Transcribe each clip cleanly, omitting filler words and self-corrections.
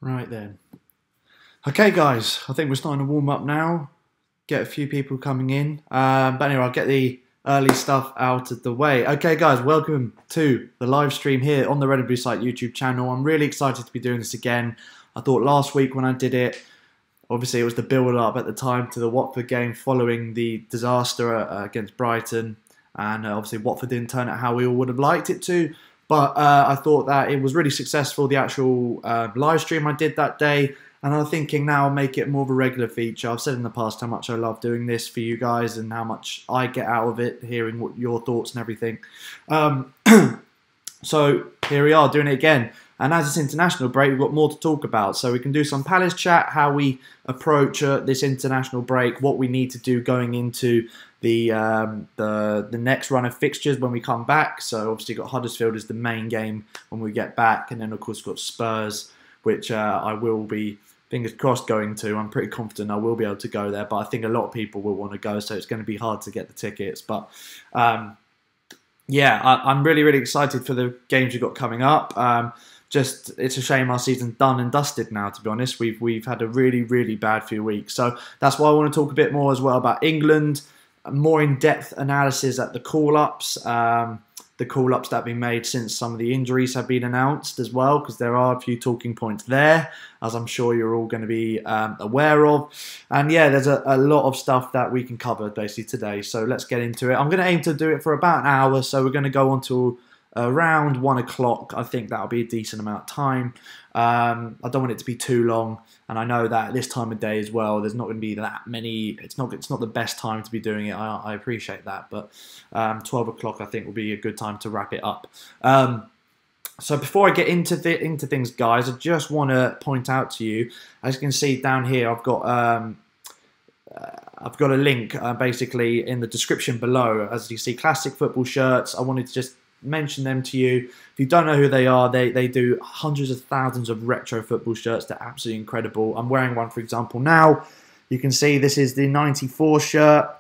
Right then. Okay, guys, I think we're starting to warm up now. Get a few people coming in. But anyway, I'll get the early stuff out of the way. Okay, guys, welcome to the live stream here on the Red and Blue Site YouTube channel. I'm really excited to be doing this again. I thought last week when I did it, obviously it was the build-up at the time to the Watford game following the disaster against Brighton. And obviously Watford didn't turn out how we all would have liked it to. But I thought that it was really successful, the actual live stream I did that day. And I'm thinking now I'll make it more of a regular feature. I've said in the past how much I love doing this for you guys and how much I get out of it, hearing what your thoughts and everything. So here we are doing it again. And as it's international break, we've got more to talk about. So we can do some Palace chat, how we approach this international break, what we need to do going into the next run of fixtures when we come back. So obviously got Huddersfield as the main game when we get back. And then of course got Spurs, which I will be, fingers crossed, going to. I'm pretty confident I will be able to go there. But I think a lot of people will want to go. So it's going to be hard to get the tickets. But yeah, I'm really, really excited for the games we've got coming up. Just, it's a shame our season's done and dusted now, to be honest. We've had a really, really bad few weeks. So that's why I want to talk a bit more as well about England, more in-depth analysis at the call-ups, the call-ups that have been made since some of the injuries have been announced as well, because there are a few talking points there, as I'm sure you're all going to be aware of. And yeah, there's a lot of stuff that we can cover basically today. So let's get into it. I'm going to aim to do it for about an hour, so we're going to go on to around 1 o'clock. I think that'll be a decent amount of time. I don't want it to be too long, and I know that at this time of day as well, there's not going to be that many. It's not the best time to be doing it. I appreciate that, but 12 o'clock I think will be a good time to wrap it up. So before I get into things, guys, I just want to point out to you, as you can see down here, I've got a link basically in the description below. As you see, classic football shirts. I wanted to just mention them to you. If you don't know who they are, they do hundreds of thousands of retro football shirts. They're absolutely incredible. I'm wearing one, for example, now. You can see this is the 94 shirt,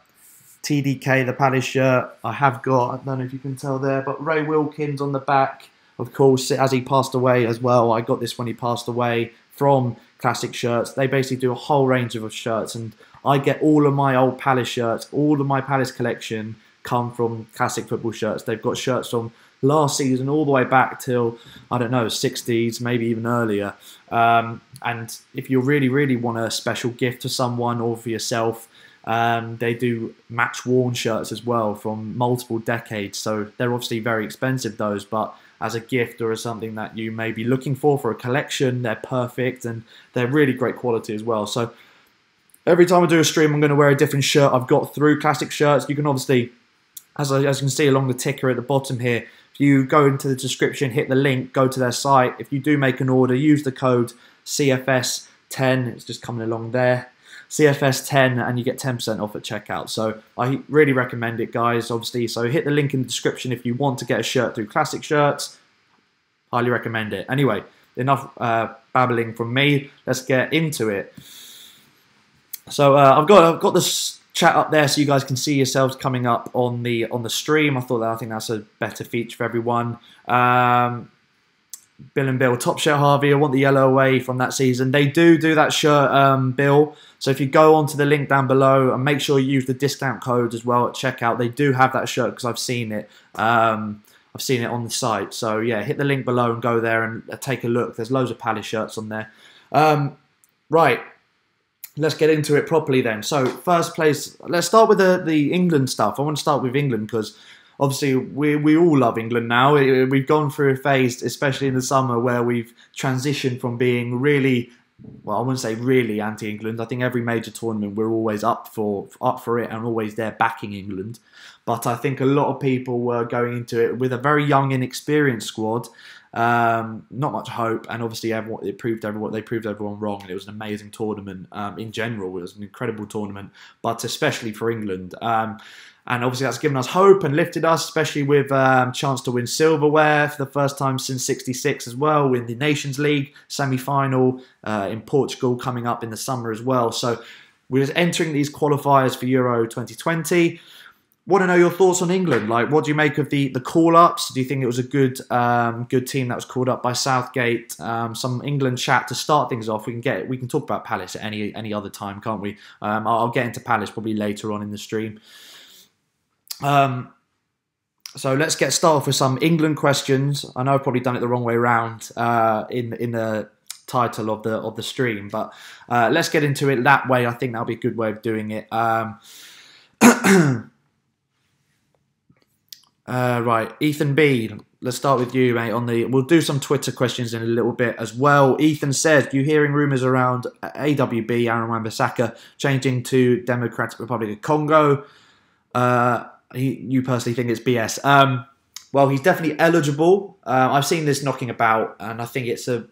TDK, the Palace shirt. I have got, I don't know if you can tell there, but Ray Wilkins on the back, of course, as he passed away as well. I got this when he passed away from Classic Shirts. They basically do a whole range of shirts, and I get all of my old Palace shirts, all of my Palace collection come from Classic Football Shirts. They've got shirts from last season all the way back till, I don't know, 60s, maybe even earlier. And if you really, really want a special gift for someone or for yourself, they do match-worn shirts as well from multiple decades. So they're obviously very expensive, those, but as a gift or as something that you may be looking for a collection, they're perfect, and they're really great quality as well. So every time I do a stream, I'm going to wear a different shirt I've got through Classic Shirts. You can obviously, as you can see along the ticker at the bottom here, if you go into the description, hit the link, go to their site. If you do make an order, use the code CFS10. It's just coming along there. CFS10, and you get 10% off at checkout. So I really recommend it, guys, obviously. So hit the link in the description if you want to get a shirt through Classic Shirts. Highly recommend it. Anyway, enough babbling from me. Let's get into it. So I've got this chat up there so you guys can see yourselves coming up on the stream. I think that's a better feature for everyone. Bill and Bill, top shirt Harvey. I want the yellow away from that season. They do that shirt, Bill. So if you go onto the link down below and make sure you use the discount code as well at checkout, they do have that shirt because I've seen it. I've seen it on the site. So yeah, hit the link below and go there and take a look. There's loads of Palace shirts on there. Right. Let's get into it properly then. So first place, let's start with the England stuff. I want to start with England because obviously we all love England now. We've gone through a phase, especially in the summer, where we've transitioned from being really, well, I wouldn't say really anti-England. I think every major tournament we're always up for it and always there backing England. But I think a lot of people were going into it with a very young, inexperienced squad. Not much hope, and obviously they proved everyone wrong, and it was an amazing tournament. In general, it was an incredible tournament, but especially for England. And obviously that's given us hope and lifted us, especially with chance to win silverware for the first time since '66 as well, win the Nations League semi-final in Portugal coming up in the summer as well. So we're entering these qualifiers for Euro 2020. Want to know your thoughts on England? Like, what do you make of the call-ups? Do you think it was a good good team that was called up by Southgate? Some England chat to start things off. We can talk about Palace at any other time, can't we? I'll get into Palace probably later on in the stream. So let's get started off with some England questions. I know I've probably done it the wrong way around in the title of the stream, but let's get into it that way. I think that'll be a good way of doing it. Right, Ethan B. Let's start with you, mate. We'll do some Twitter questions in a little bit as well. Ethan said, "You hearing rumours around AWB, Aaron Wan-Bissaka, changing to Democratic Republic of Congo? You personally think it's BS?" Well, he's definitely eligible. I've seen this knocking about, and I think it's a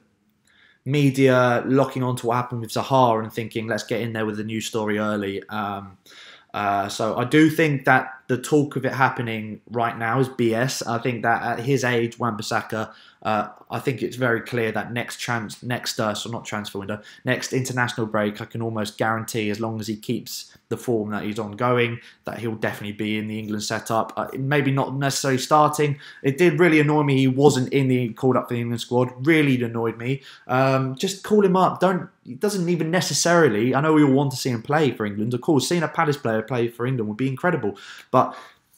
media locking onto what happened with Zaha and thinking, let's get in there with a news story early. So I do think that the talk of it happening right now is BS. I think that at his age, Wan-Bissaka, I think it's very clear that next international break, I can almost guarantee, as long as he keeps the form that he's ongoing, that he'll definitely be in the England setup. Maybe not necessarily starting. It did really annoy me he wasn't called up for the England squad. Really annoyed me. Just call him up. He doesn't even necessarily. I know we all want to see him play for England. Of course, seeing a Palace player play for England would be incredible. But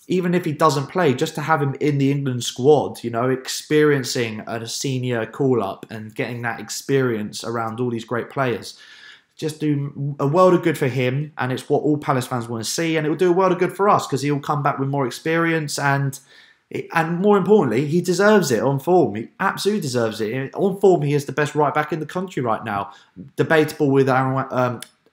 even if he doesn't play, just to have him in the England squad, experiencing a senior call-up and getting that experience around all these great players, just do a world of good for him, and it's what all Palace fans want to see, and it will do a world of good for us because he'll come back with more experience, and more importantly, he deserves it on form. He absolutely deserves it. On form, he is the best right-back in the country right now. Debatable with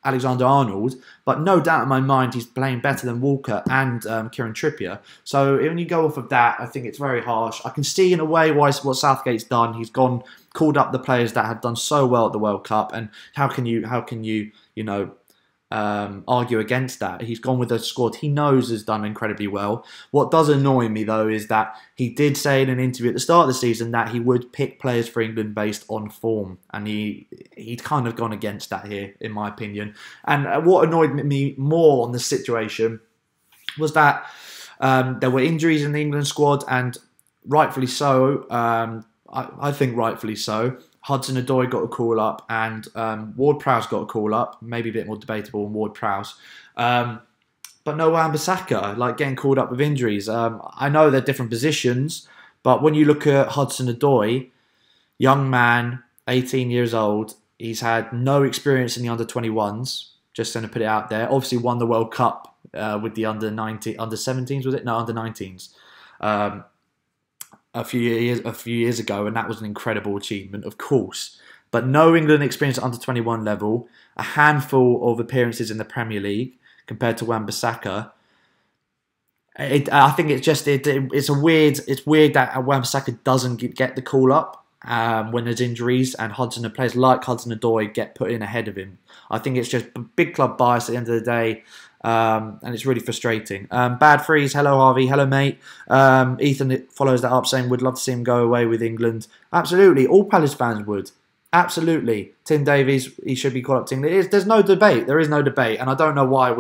Alexander-Arnold, but no doubt in my mind he's playing better than Walker and Kieran Trippier. So when you go off of that, I think it's very harsh. I can see in a way what Southgate's done. He's called up the players that have done so well at the World Cup, and how can you argue against that? He's gone with a squad he knows has done incredibly well. What does annoy me, though, is that he did say in an interview at the start of the season that he would pick players for England based on form, and he'd kind of gone against that here, in my opinion. And what annoyed me more on the situation was that there were injuries in the England squad, and rightfully so. I think rightfully so. Hudson-Odoi got a call up, and Ward-Prowse got a call up. Maybe a bit more debatable on Ward-Prowse. But no Wan-Bissaka, getting called up with injuries. I know they're different positions, but when you look at Hudson-Odoi, young man, 18 years old, he's had no experience in the under-21s. Just going to put it out there. Obviously won the World Cup with the under-17s, was it? No, under-19s. A few years ago, and that was an incredible achievement, of course. But no England experience at under-21 level, a handful of appearances in the Premier League compared to Wan-Bissaka. I think it's weird that Wan-Bissaka doesn't get the call up when there's injuries, and players like Hudson-Odoi get put in ahead of him. I think it's just big club bias at the end of the day. And it's really frustrating. Bad Freeze, hello Harvey, hello mate. Ethan follows that up saying, would love to see him go away with England. Absolutely, all Palace fans would. Absolutely. Tim Davies, he should be called up to England. There's no debate. There is no debate. And I don't know why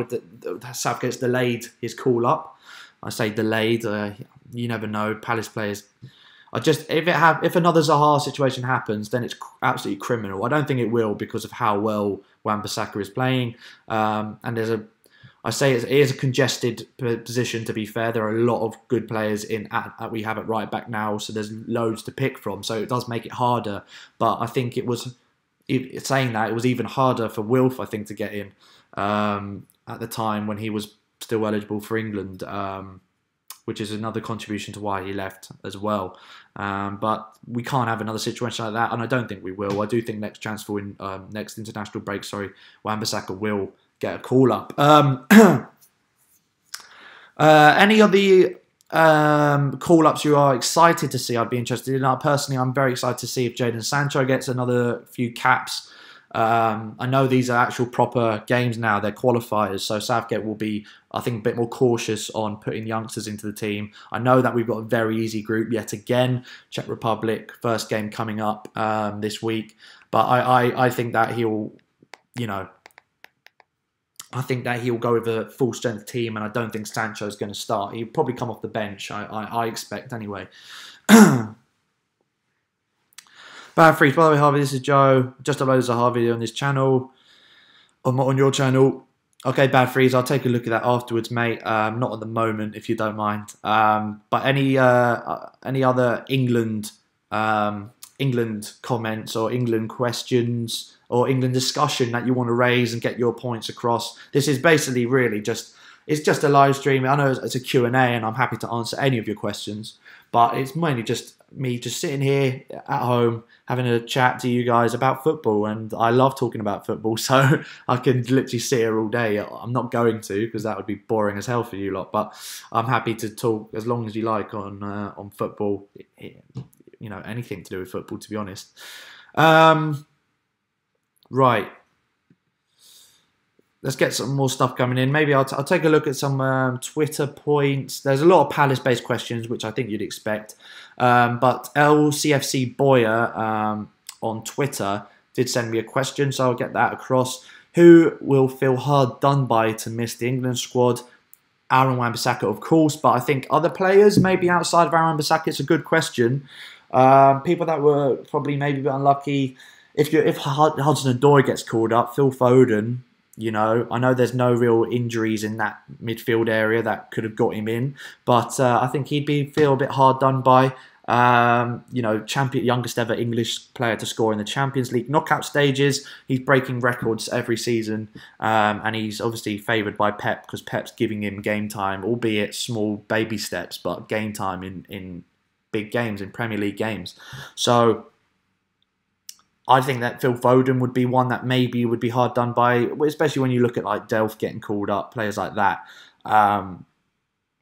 Southgate's delayed his call up. I say delayed. You never know. Palace players. If another Zaha situation happens, then it's absolutely criminal. I don't think it will because of how well Wan-Bissaka is playing. And it is a congested position, to be fair. There are a lot of good players we have at right back now, so there's loads to pick from. So it does make it harder. But I think it was even harder for Wilf, I think, to get in at the time when he was still eligible for England, which is another contribution to why he left as well. But we can't have another situation like that, and I don't think we will. I do think next international break, Wan-Bissaka will get a call up. Any of the call ups you are excited to see? I'd be interested in. Personally, I'm very excited to see if Jadon Sancho gets another few caps. I know these are actual proper games now. They're qualifiers, so Southgate will be, I think, a bit more cautious on putting youngsters into the team. I know that we've got a very easy group yet again. Czech Republic, first game coming up this week. But I think that he'll, I think that he'll go with a full strength team, and I don't think Sancho's going to start. He'll probably come off the bench. I expect anyway. Bad Freeze, by the way, Harvey, this is Joe. Just uploaded a Zaha video on this channel. On your channel. Okay, Bad Freeze, I'll take a look at that afterwards, mate. Not at the moment, if you don't mind. But any other England comments or England questions or England discussion that you want to raise and get your points across? This is basically really just, it's just a live stream. I know it's a Q&A and I'm happy to answer any of your questions, but it's mainly just me just sitting here at home having a chat to you guys about football, and I love talking about football, so I can literally sit here all day. I'm not going to, because that would be boring as hell for you lot, but I'm happy to talk as long as you like on football, you know, anything to do with football, to be honest. Right. Let's get some more stuff coming in. Maybe I'll take a look at some Twitter points. There's a lot of Palace-based questions, which I think you'd expect. But LCFC Boyer on Twitter did send me a question, so I'll get that across. Who will feel hard done by to miss the England squad? Aaron Wan-Bissaka, of course, but I think other players, maybe outside of Aaron Wan-Bissaka, it's a good question. People that were probably maybe a bit unlucky. If Hudson-Odoi gets called up, Phil Foden. You know, I know there's no real injuries in that midfield area that could have got him in, but I think he'd feel a bit hard done by. You know, youngest ever English player to score in the Champions League knockout stages. He's breaking records every season, and he's obviously favoured by Pep because Pep's giving him game time, albeit small baby steps, but game time in big games, in Premier League games. So I think that Phil Foden would be one that maybe would be hard done by, especially when you look at like Delph getting called up, players like that.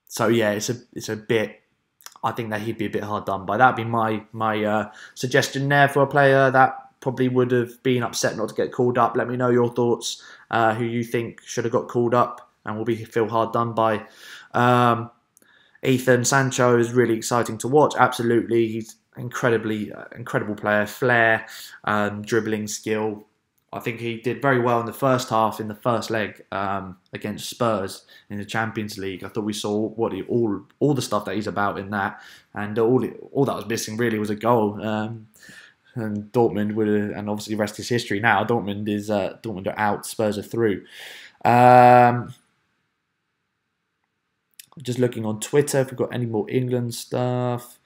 So yeah, it's a bit. I think that he'd be a bit hard done by. That'd be my suggestion there for a player that probably would have been upset not to get called up. Let me know your thoughts. Who you think should have got called up and will feel hard done by. Ethan Sancho is really exciting to watch. Absolutely, he's incredible player, flair, dribbling skill. I think he did very well in the first half, in the first leg against Spurs in the Champions League. I thought we saw all the stuff that he's about in that, and all that was missing really was a goal. And Dortmund would, and obviously the rest is history. Now Dortmund are out, Spurs are through. Just looking on Twitter if we've got any more England stuff.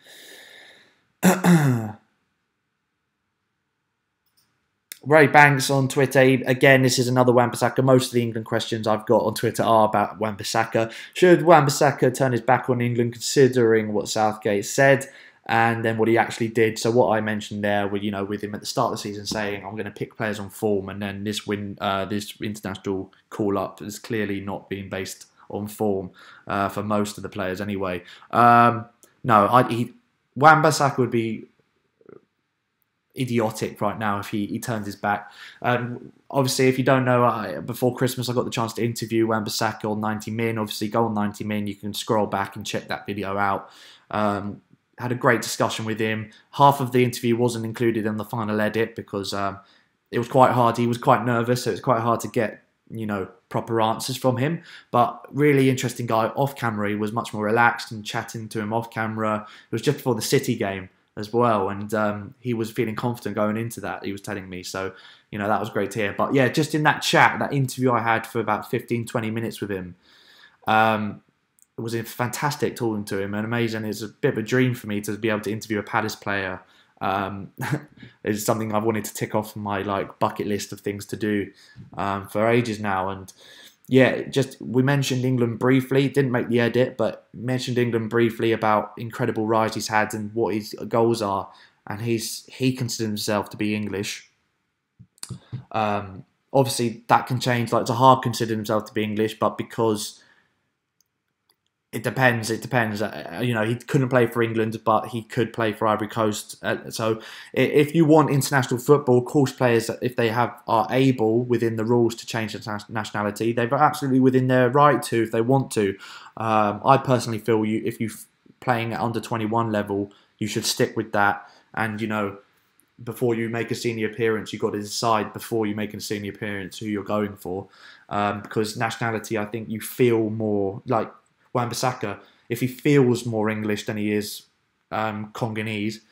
Ray Banks on Twitter. Again, this is another Wan-Bissaka. Most of the England questions I've got on Twitter are about Wan-Bissaka. Should Wan-Bissaka turn his back on England, considering what Southgate said and then what he actually did? So what I mentioned there, with him at the start of the season saying, "I'm going to pick players on form," and then this international call-up is clearly not being based on form for most of the players anyway. No, Wan-Bissaka would be idiotic right now if he turns his back. Obviously, if you don't know, before Christmas I got the chance to interview Wan-Bissaka on 90 Min. Obviously, go on 90 Min. You can scroll back and check that video out. Had a great discussion with him. Half of the interview wasn't included in the final edit because it was quite hard. He was quite nervous, so it was quite hard to get proper answers from him. But really interesting guy. Off camera, he was much more relaxed, and chatting to him off camera. It was just before the City game as well, and he was feeling confident going into that, he was telling me. So that was great to hear. But yeah, just in that chat, that interview I had for about 15-20 minutes with him, it was fantastic talking to him, and amazing. It's a bit of a dream for me to be able to interview a Palace player. It's something I've wanted to tick off my bucket list of things to do for ages now. And yeah, we mentioned England briefly. Didn't make the edit, but mentioned England briefly about incredible rise he's had and what his goals are. And he considers himself to be English. Obviously, that can change. Zaha considered himself to be English, but because it depends. It depends. He couldn't play for England, but he could play for Ivory Coast. So, if you want international football, of course, players, if they are able within the rules to change their nationality, they're absolutely within their right to, if they want to. I personally feel if you're playing at under 21 level, you should stick with that. And before you make a senior appearance, you've got to decide before you make a senior appearance who you're going for. Because nationality, I think you feel more like Wan-Bissaka. If he feels more English than he is Congolese,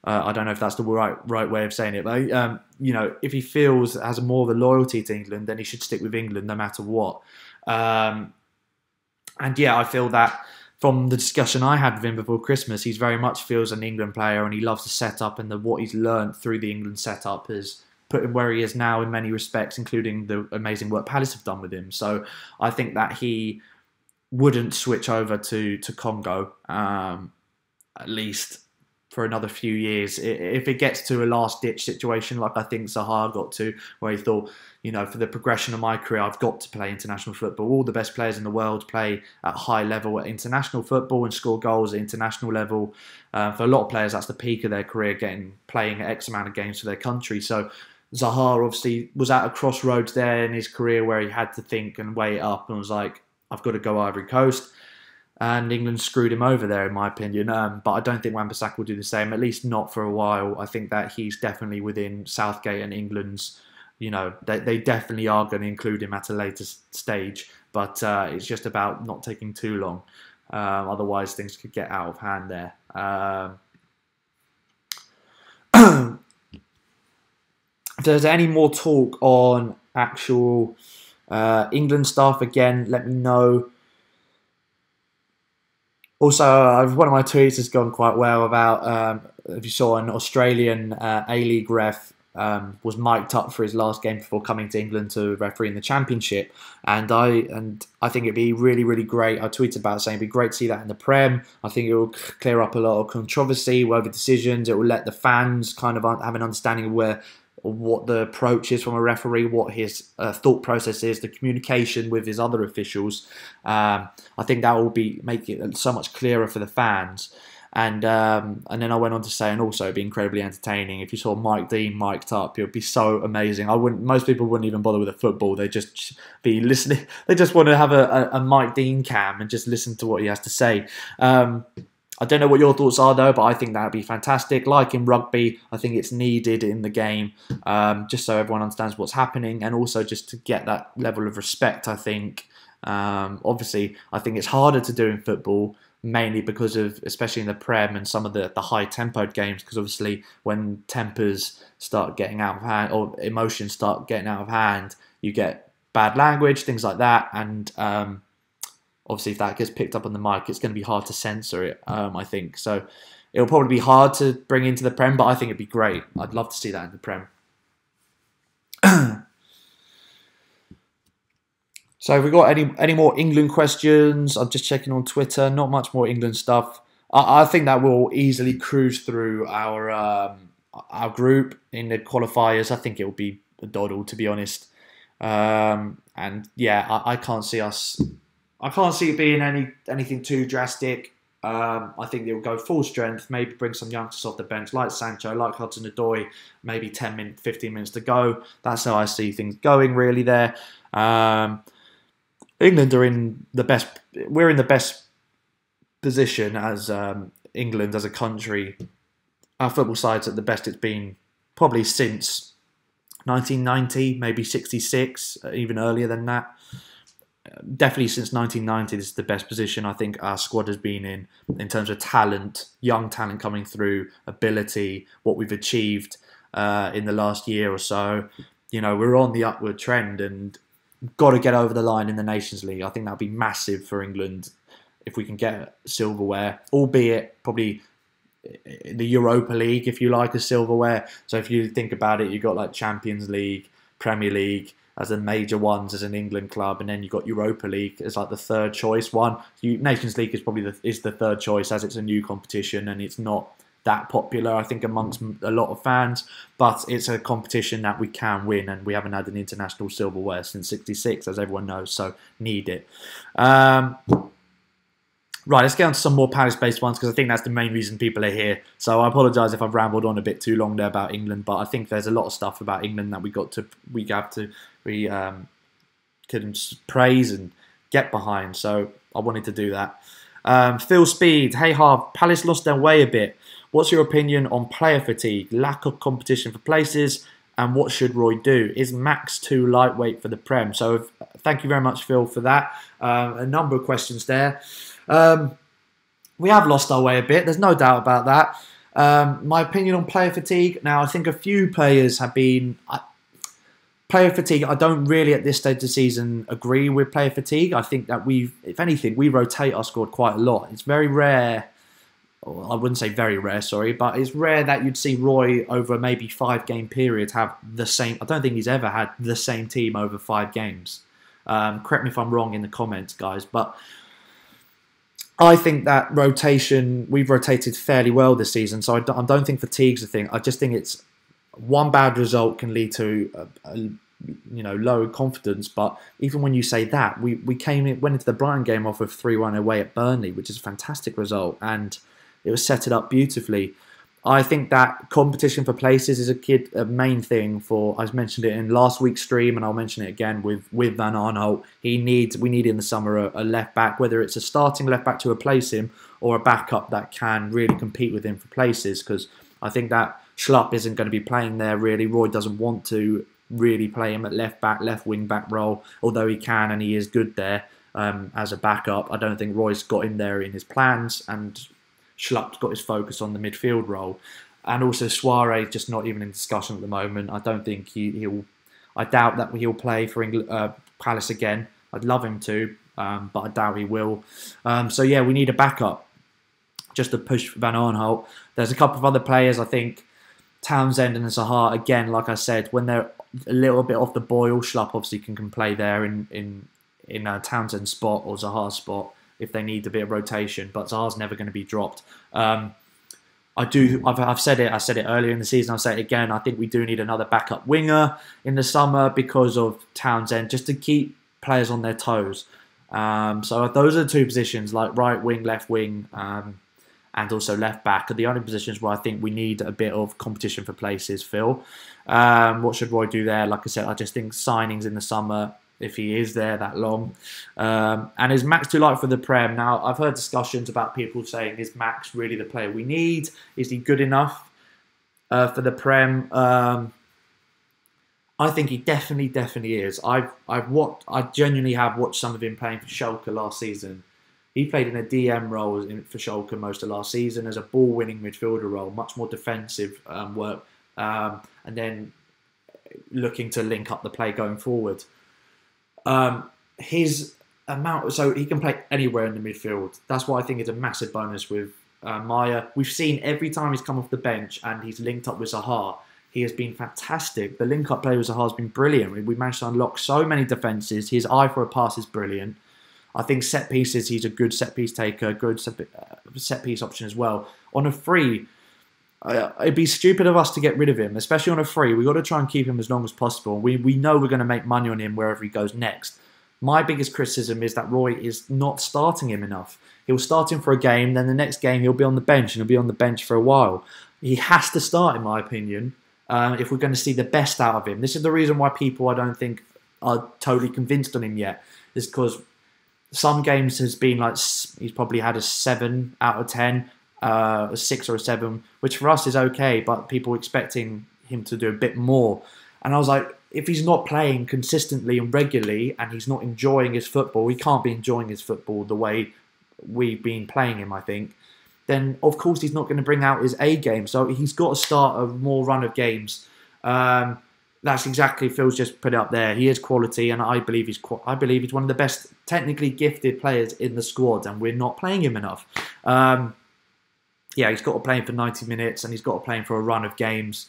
I don't know if that's the right way of saying it, but you know, if he has more of a loyalty to England, then he should stick with England no matter what. And yeah, I feel that from the discussion I had with him before Christmas, he's very much feels an England player, and he loves the setup, and what he's learned through the England setup has put him where he is now in many respects, including the amazing work Palace have done with him. So I think that he wouldn't switch over to Congo, at least for another few years. If it gets to a last-ditch situation like I think Zaha got to, where he thought, you know, for the progression of my career, I've got to play international football. All the best players in the world play at high level at international football and score goals at international level. For a lot of players, that's the peak of their career, playing X amount of games for their country. So Zaha obviously was at a crossroads there in his career where he had to think and weigh it up and was like, I've got to go Ivory Coast. And England screwed him over there, in my opinion. But I don't think Wan-Bissaka will do the same, at least not for a while. I think that he's definitely within Southgate and England's, you know, they definitely are going to include him at a later stage. But it's just about not taking too long. Otherwise, things could get out of hand there. If there's any more talk on actual England stuff, again, let me know. Also, one of my tweets has gone quite well about, if you saw, an Australian A-League ref was mic'd up for his last game before coming to England to referee in the Championship. And I think it'd be really, really great. I tweeted about it saying it'd be great to see that in the Prem. I think it will clear up a lot of controversy over decisions. It will let the fans kind of have an understanding of what the approach is from a referee, what his thought process is, the communication with his other officials. I think that will make it so much clearer for the fans. And then I went on to say, and also it'd be incredibly entertaining if you saw Mike Dean mic'd up. It would be so amazing. Most people wouldn't even bother with the football. They'd just be listening. They just want to have a Mike Dean cam and just listen to what he has to say. I don't know what your thoughts are though, but I think that would be fantastic. Like in rugby, I think it's needed in the game, just so everyone understands what's happening, and also just to get that level of respect, I think. Obviously, I think it's harder to do in football, mainly because of, especially in the Prem and some of the high-tempoed games, because obviously when tempers start getting out of hand, or emotions start getting out of hand, you get bad language, things like that, and obviously, if that gets picked up on the mic, it's going to be hard to censor it, I think. So it'll probably be hard to bring into the Prem, but I think it'd be great. I'd love to see that in the Prem. So have we got any more England questions? I'm just checking on Twitter. Not much more England stuff. I think that we'll easily cruise through our group in the qualifiers. I think it will be a doddle, to be honest. And yeah, I can't see us... I can't see it being anything too drastic. I think they'll go full strength, maybe bring some youngsters off the bench, like Sancho, like Hudson-Odoi, maybe 10 minutes, 15 minutes to go. That's how I see things going, really, there. England are in the best... We're in the best position as England, as a country. Our football side's at the best it's been probably since 1990, maybe 66, even earlier than that. Definitely since 1990, this is the best position I think our squad has been in terms of talent, young talent coming through, ability, what we've achieved in the last year or so. You know, we're on the upward trend and got to get over the line in the Nations League. I think that would be massive for England if we can get silverware, albeit probably the Europa League, if you like, as silverware. So if you think about it, you've got like Champions League, Premier League, as the major ones as an England club, and then you've got Europa League as like the third choice one. Nations League is probably the third choice, as it's a new competition and it's not that popular, I think, amongst a lot of fans, but it's a competition that we can win, and we haven't had an international silverware since '66, as everyone knows, so need it. Right, let's get on to some more Palace-based ones, because I think that's the main reason people are here. So I apologise if I've rambled on a bit too long there about England, but I think there's a lot of stuff about England that we can praise and get behind. So I wanted to do that. Phil Speed, hey Harv, Palace lost their way a bit. What's your opinion on player fatigue, lack of competition for places, and what should Roy do? Is Max too lightweight for the Prem? So thank you very much, Phil, for that. A number of questions there. We have lost our way a bit. There's no doubt about that. My opinion on player fatigue. Now, I think a few players have been... Player fatigue, I don't really at this stage of the season agree with player fatigue. I think that if anything, we rotate our squad quite a lot. It's very rare, or I wouldn't say very rare, sorry, but it's rare that you'd see Roy over maybe 5-game period have the same. I don't think he's ever had the same team over 5 games. Correct me if I'm wrong in the comments, guys, but I think that rotation, we've rotated fairly well this season, so I don't think fatigue's a thing. I just think it's one bad result can lead to low confidence. But even when you say that, we went into the Brighton game off of 3-1 away at Burnley, which is a fantastic result, and it was set it up beautifully. I think that competition for places is a main thing for. I mentioned it in last week's stream, and I'll mention it again with Van Aanholt. We need in the summer a left back, whether it's a starting left back to replace him or a backup that can really compete with him for places, because I think that Schlupp isn't going to be playing there really. Roy doesn't want to really play him at left back, left wing back role, although he can and he is good there as a backup. I don't think Roy's got him there in his plans, and Schlupp's got his focus on the midfield role. And also Suarez just not even in discussion at the moment. I don't think he'll. I doubt that he'll play for Palace again. I'd love him to, but I doubt he will. So yeah, we need a backup just to push Van Aanholt. There's a couple of other players, I think. Townsend and Zaha, again, like I said, when they're a little bit off the boil, Schlupp obviously can play there in Townsend's spot or Zaha's spot if they need a bit of rotation, but Zaha's never going to be dropped. I've said it. I said it earlier in the season. I'll say it again. I think we do need another backup winger in the summer because of Townsend, just to keep players on their toes. So those are the two positions, like right wing, left wing, and also left back, are the only positions where I think we need a bit of competition for places, Phil. What should Roy do there? Like I said, I just think signings in the summer, if he is there that long. And is Max too light for the Prem? Now, I've heard discussions about people saying, is Max really the player we need? Is he good enough for the Prem? I think he definitely is. I genuinely have watched some of him playing for Schalke last season. He played in a DM role for Schalke most of last season as a ball-winning midfielder role, much more defensive work, and then looking to link up the play going forward. His amount, so he can play anywhere in the midfield. That's what I think is a massive bonus with Maya. We've seen every time he's come off the bench and he's linked up with Zaha, he has been fantastic. The link-up play with Zaha has been brilliant. We managed to unlock so many defences. His eye for a pass is brilliant. I think set pieces, he's a good set piece taker, good set piece option as well. On a free, it'd be stupid of us to get rid of him, especially on a free. We've got to try and keep him as long as possible. We know we're going to make money on him wherever he goes next. My biggest criticism is that Roy is not starting him enough. He'll start him for a game, then the next game he'll be on the bench, and he'll be on the bench for a while. He has to start, in my opinion, if we're going to see the best out of him. This is the reason why people, I don't think, are totally convinced on him yet. Is because some games has been like, he's probably had a 7 out of 10, a 6 or a 7, which for us is okay, but people expecting him to do a bit more. And I was like, if he's not playing consistently and regularly and he's not enjoying his football, he can't be enjoying his football the way we've been playing him, I think, then of course he's not going to bring out his A game. So he's got to start a more run of games. That's exactly, Phil's just put it up there. He is quality, and I believe he's one of the best technically gifted players in the squad, and we're not playing him enough. Yeah, he's got to play him for 90 minutes, and he's got to play him for a run of games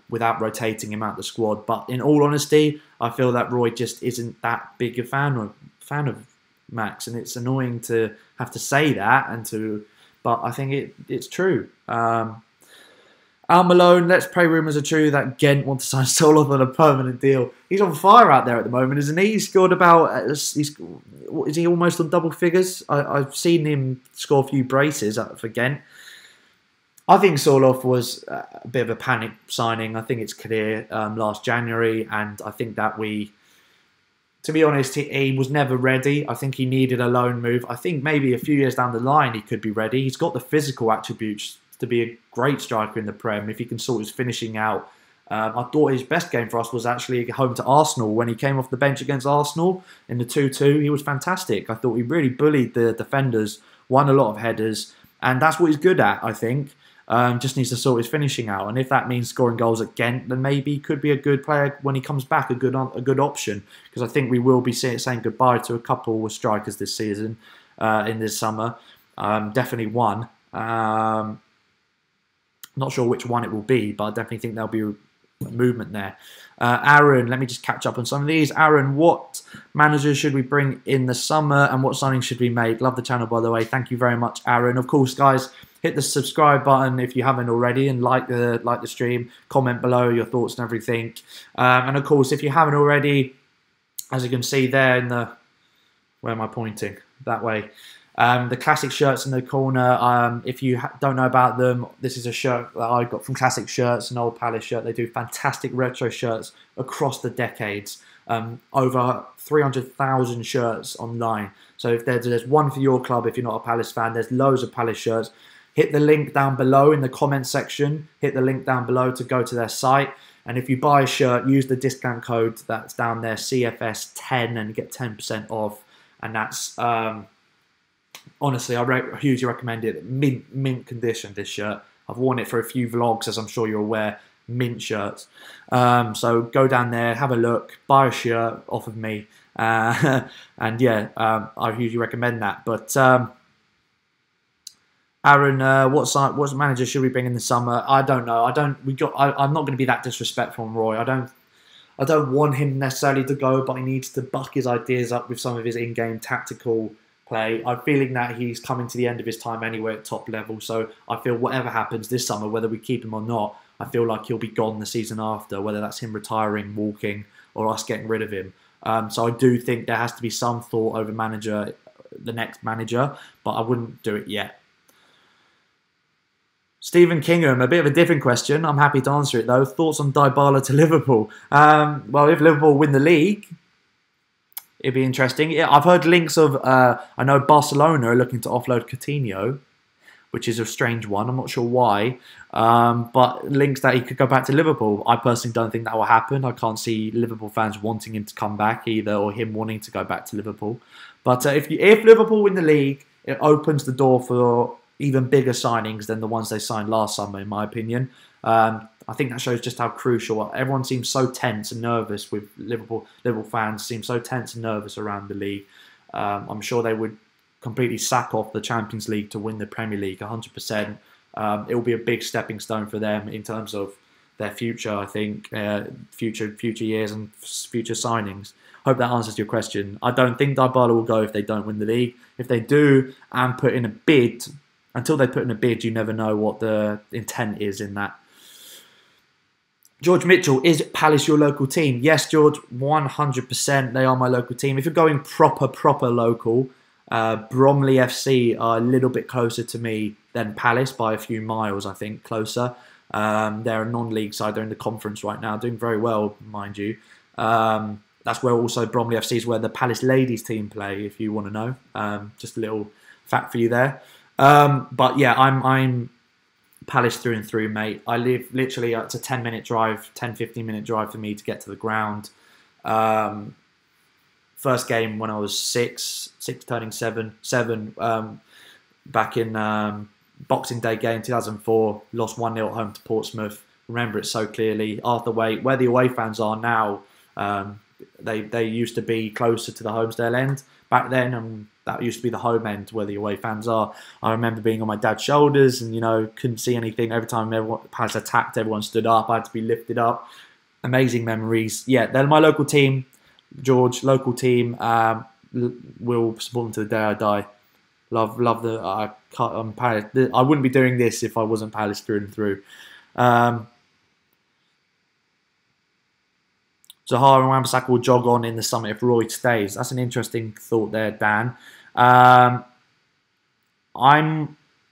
without rotating him out the squad. But in all honesty, I feel that Roy just isn't that big a fan of Max, and it's annoying to have to say that, but I think it's true. Al Malone, let's pray rumours are true that Ghent want to sign Soloth on a permanent deal. He's on fire out there at the moment, isn't he? He scored about, is he almost on double figures? I've seen him score a few braces for Ghent. I think Soloth was a bit of a panic signing. I think it's clear last January, and I think that to be honest, he was never ready. I think he needed a loan move. I think maybe a few years down the line he could be ready. He's got the physical attributes to be a great striker in the Prem if he can sort his finishing out. I thought his best game for us was actually home to Arsenal when he came off the bench against Arsenal in the 2-2. He was fantastic. I thought he really bullied the defenders, won a lot of headers, and that's what he's good at, I think. Just needs to sort his finishing out, and if that means scoring goals at Ghent, then maybe he could be a good player when he comes back, a good option, because I think we will be saying goodbye to a couple of strikers this season, in this summer. Definitely one. Not sure which one it will be, but I definitely think there'll be movement there. Aaron, let me just catch up on some of these. Aaron, what managers should we bring in the summer and what signings should we make? Love the channel, by the way. Thank you very much, Aaron. Of course, guys, hit the subscribe button if you haven't already, and like the stream. Comment below your thoughts and everything. And of course, if you haven't already, as you can see there in the, where am I pointing? That way. The classic shirts in the corner, if you don't know about them, this is a shirt that I got from Classic Shirts, an old Palace shirt. They do fantastic retro shirts across the decades. Over 300,000 shirts online. So if there's one for your club, if you're not a Palace fan, there's loads of Palace shirts. Hit the link down below in the comment section. Hit the link down below to go to their site. And if you buy a shirt, use the discount code that's down there, CFS10, and you get 10% off. And that's... honestly, I hugely recommend it. Mint condition, this shirt. I've worn it for a few vlogs, as I'm sure you're aware. Mint shirts. So go down there, have a look, buy a shirt off of me. And yeah, I hugely recommend that. But Aaron, what manager should we bring in the summer? I don't know. I'm not going to be that disrespectful on Roy. I don't want him necessarily to go, but he needs to buck his ideas up with some of his in-game tactical play. I'm feeling that he's coming to the end of his time anyway at top level, so I feel whatever happens this summer, whether we keep him or not, I feel like he'll be gone the season after, whether that's him retiring, walking, or us getting rid of him. So I do think there has to be some thought over the next manager, but I wouldn't do it yet. Stephen Kingham, a bit of a different question. I'm happy to answer it though. Thoughts on Dybala to Liverpool? Well, if Liverpool win the league, it'd be interesting. Yeah, I've heard links of, I know Barcelona are looking to offload Coutinho, which is a strange one. I'm not sure why. But links that he could go back to Liverpool. I personally don't think that will happen. I can't see Liverpool fans wanting him to come back either, or him wanting to go back to Liverpool. But if Liverpool win the league, it opens the door for even bigger signings than the ones they signed last summer, in my opinion. I think that shows just how crucial. Everyone seems so tense and nervous with Liverpool. Liverpool fans seem so tense and nervous around the league. I'm sure they would completely sack off the Champions League to win the Premier League 100%. It will be a big stepping stone for them in terms of their future, I think, future years and future signings. Hope that answers your question. I don't think Dybala will go if they don't win the league. If they do and put in a bid, until they put in a bid, you never know what the intent is in that. George Mitchell, is Palace your local team? Yes, George, 100%. They are my local team. If you're going proper local, Bromley FC are a little bit closer to me than Palace by a few miles, I think, closer. They're a non-league side. They're in the conference right now, doing very well, mind you. That's where also Bromley FC is where the Palace ladies team play, if you want to know. Just a little fact for you there. But yeah, I'm Palace through and through, mate. I live literally, it's a 10-minute drive, 10-15 minute drive for me to get to the ground. First game when I was six turning seven, back in Boxing Day game 2004, lost 1-0 at home to Portsmouth. Remember it so clearly. Arthur Wait, where the away fans are now, they used to be closer to the Holmesdale end back then, and that used to be the home end where the away fans are. I remember being on my dad's shoulders and, you know, couldn't see anything. Every time Palace attacked, everyone stood up. I had to be lifted up. Amazing memories. Yeah, they're my local team, George. Local team. Will support them to the day I die. Love the. I'm Palace. I wouldn't be doing this if I wasn't Palace through and through. Zaha and Wan-Bissaka will jog on in the summer if Roy stays. That's an interesting thought there, Dan. I'm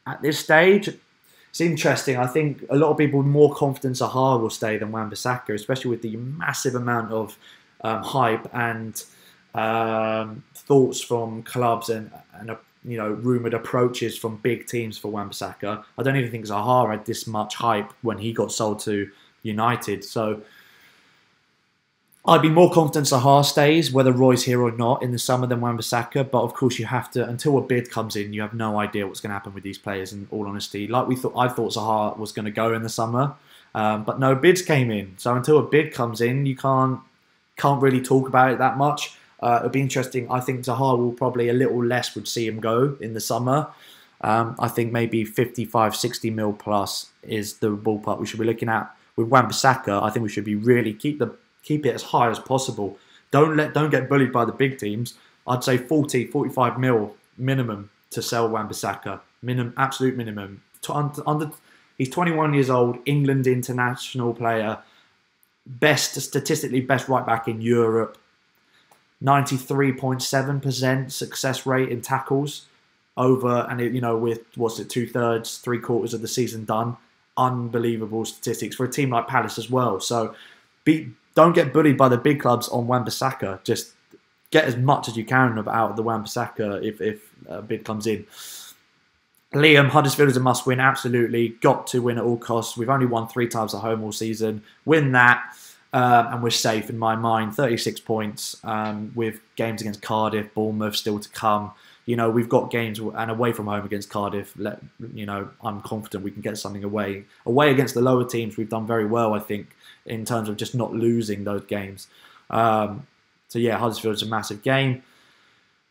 at this stage. It's interesting. I think a lot of people with more confidence Zaha will stay than Wan-Bissaka, especially with the massive amount of hype and thoughts from clubs and rumoured approaches from big teams for Wan-Bissaka. I don't even think Zaha had this much hype when he got sold to United. So I'd be more confident Zaha stays, whether Roy's here or not, in the summer than Wan-Bissaka. But of course, you have to, until a bid comes in, you have no idea what's going to happen with these players. In all honesty, I thought Zaha was going to go in the summer, but no bids came in. So until a bid comes in, you can't really talk about it that much. It'll be interesting. I think Zaha will probably a little less would see him go in the summer. I think maybe 55, 60 mil plus is the ballpark we should be looking at. With Wan-Bissaka, I think we should be really keep it as high as possible. Don't get bullied by the big teams. I'd say 40, 45 mil minimum to sell Wan-Bissaka. Absolute minimum. He's 21 years old, England international player, statistically best right back in Europe. 93.7% success rate in tackles over, and with 2/3, 3/4 of the season done. Unbelievable statistics for a team like Palace as well. So don't get bullied by the big clubs on Wan-Bissaka. Just get as much as you can out of the Wan-Bissaka if a bid comes in. Liam, Huddersfield is a must-win. Absolutely. Got to win at all costs. We've only won 3 times at home all season. Win that, and we're safe in my mind. 36 points with games against Cardiff, Bournemouth still to come. We've got games and away from home against Cardiff. I'm confident we can get something away. Away against the lower teams, we've done very well, I think, in terms of just not losing those games. So yeah, Huddersfield is a massive game.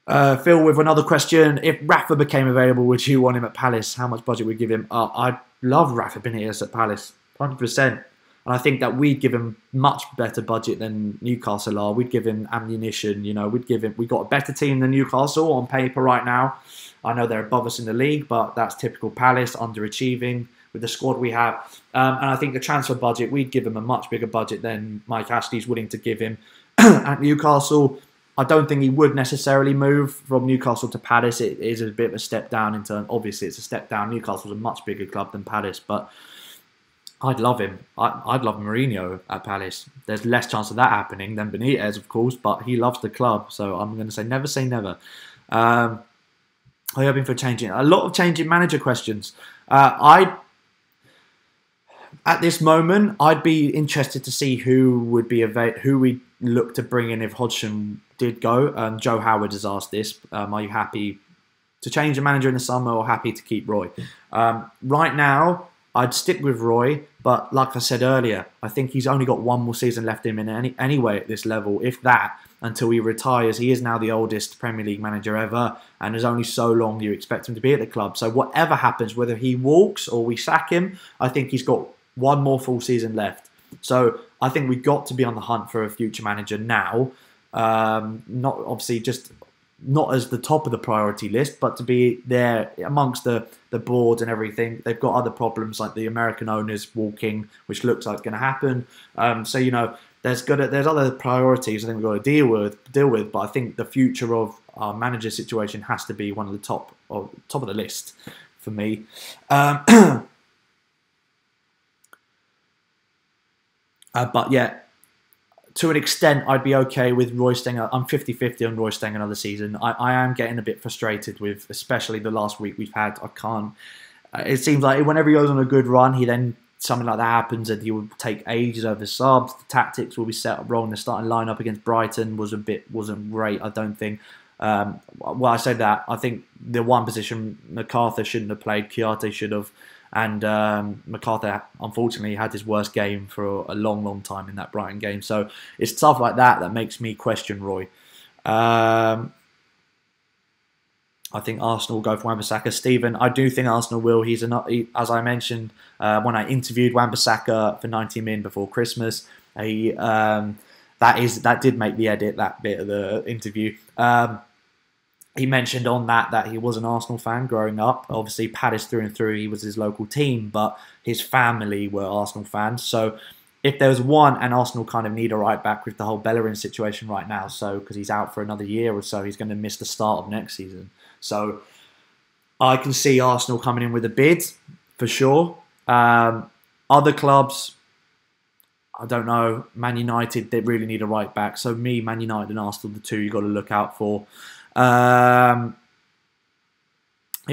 Phil with another question. If Rafa became available, would you want him at Palace? How much budget would you give him? I'd love Rafa Benitez at Palace, 100%. And I think that we'd give him much better budget than Newcastle are. We'd give him ammunition. We've got a better team than Newcastle on paper right now. I know they're above us in the league, but that's typical Palace, underachieving with the squad we have. And I think the transfer budget, we'd give him a much bigger budget than Mike Ashley's willing to give him. At Newcastle, I don't think he would necessarily move from Newcastle to Palace. It is a bit of a step down in terms. Obviously, it's a step down. Newcastle's a much bigger club than Palace, but I'd love him. I'd love Mourinho at Palace. There's less chance of that happening than Benitez, of course, but he loves the club, so I'm going to say never. I'm hoping for a lot of changing manager questions. At this moment, I'd be interested to see who we look to bring in if Hodgson did go. Joe Howard has asked this. Are you happy to change the manager in the summer or happy to keep Roy? Right now, I'd stick with Roy, but like I said earlier, I think he's only got one more season left in him anyway at this level, if that, until he retires. He is now the oldest Premier League manager ever, and there's only so long you expect him to be at the club. So whatever happens, whether he walks or we sack him, I think he's got one more full season left. So I think we've got to be on the hunt for a future manager now. Not obviously just not as the top of the priority list, but to be there amongst the board and everything. They've got other problems like the American owners walking, which looks like it's going to happen. So there's other priorities I think we've got to deal with. But I think the future of our manager situation has to be one of the top of the list for me. But yeah, to an extent, I'd be okay with Roy staying. I'm 50-50 on Roy staying another season. I am getting a bit frustrated with, especially the last week we've had. I can't. It seems like whenever he goes on a good run, something like that happens, and he will take ages over subs. The tactics will be set up wrong. The starting lineup against Brighton wasn't great. I don't think. Well, I said that. I think the one position MacArthur shouldn't have played. Kouyaté should have. And MacArthur, unfortunately, had his worst game for a long, long time in that Brighton game. So it's stuff like that makes me question Roy. I think Arsenal will go for Wan-Bissaka. Stephen, I do think Arsenal will. As I mentioned when I interviewed Wan-Bissaka for 90 Min before Christmas, that did make the edit, that bit of the interview. He mentioned on that he was an Arsenal fan growing up. Obviously, Palace through and through, he was his local team, but his family were Arsenal fans. So if there was one, and Arsenal kind of need a right back with the whole Bellerin situation right now, so because he's out for another year or so, he's going to miss the start of next season. So I can see Arsenal coming in with a bid for sure. Other clubs, I don't know. Man United, they really need a right back. So Me, Man United and Arsenal, the two you've got to look out for.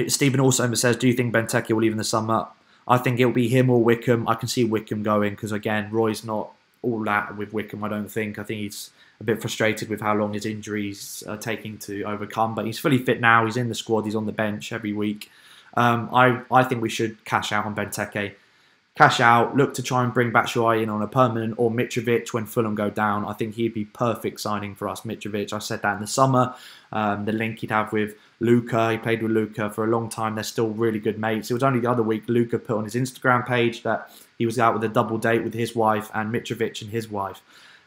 Stephen also says, do you think Benteke will leave in the summer? I think it'll be him or Wickham. I can see Wickham going because, again, Roy's not all that with Wickham, I don't think. I think he's a bit frustrated with how long his injuries are taking to overcome. But he's fully fit now. He's in the squad. He's on the bench every week. I think we should cash out on Benteke. Cash out, look to try and bring Batshuayi in on a permanent, or Mitrovic when Fulham go down. I think he'd be perfect signing for us, Mitrovic. I said that in the summer. The link he'd have with Luka. He played with Luka for a long time. They're still really good mates. It was only the other week Luka put on his Instagram page that he was out with a double date with his wife and Mitrovic and his wife.